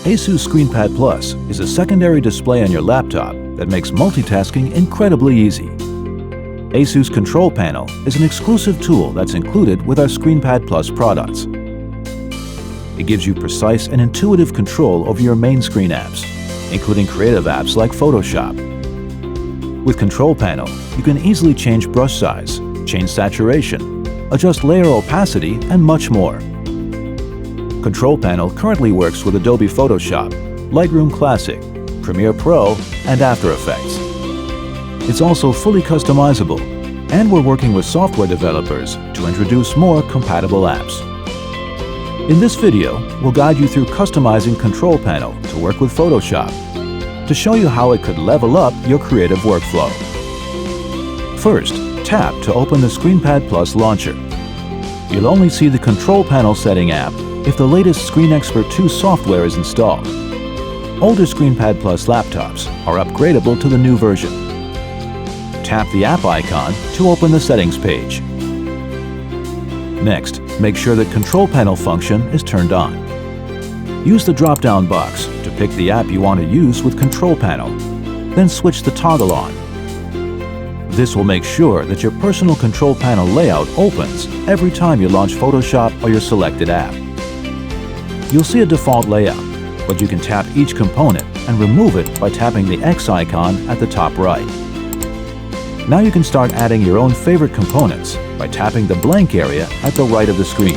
ASUS ScreenPad Plus is a secondary display on your laptop that makes multitasking incredibly easy. ASUS Control Panel is an exclusive tool that's included with our ScreenPad Plus products. It gives you precise and intuitive control over your main screen apps, including creative apps like Photoshop. With Control Panel, you can easily change brush size, change saturation, adjust layer opacity, and much more. Control Panel currently works with Adobe Photoshop, Lightroom Classic, Premiere Pro, and After Effects. It's also fully customizable, and we're working with software developers to introduce more compatible apps. In this video, we'll guide you through customizing Control Panel to work with Photoshop, to show you how it could level up your creative workflow. First, tap to open the ScreenPad Plus launcher. You'll only see the Control Panel setting app if the latest ScreenExpert 2 software is installed. Older ScreenPad Plus laptops are upgradable to the new version. Tap the app icon to open the settings page. Next, make sure that Control Panel function is turned on. Use the drop-down box to pick the app you want to use with Control Panel, then switch the toggle on. This will make sure that your personal Control Panel layout opens every time you launch Photoshop or your selected app. You'll see a default layout, but you can tap each component and remove it by tapping the X icon at the top right. Now you can start adding your own favorite components by tapping the blank area at the right of the screen.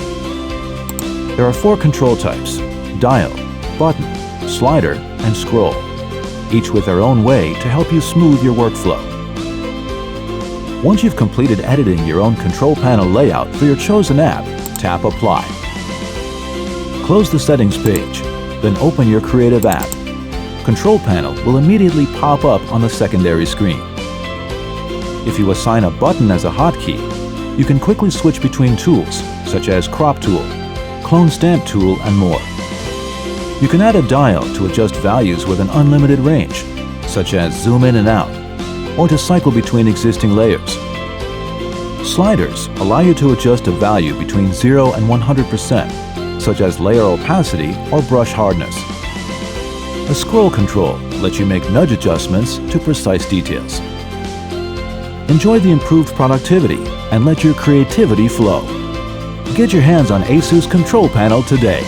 There are 4 control types: dial, button, slider, and scroll, each with their own way to help you smooth your workflow. Once you've completed editing your own Control Panel layout for your chosen app, tap Apply. Close the settings page, then open your creative app. Control Panel will immediately pop up on the secondary screen. If you assign a button as a hotkey, you can quickly switch between tools, such as Crop Tool, Clone Stamp Tool, and more. You can add a dial to adjust values with an unlimited range, such as zoom in and out, or to cycle between existing layers. Sliders allow you to adjust a value between 0 and 100%, such as layer opacity or brush hardness. A scroll control lets you make nudge adjustments to precise details. Enjoy the improved productivity and let your creativity flow. Get your hands on ASUS Control Panel today.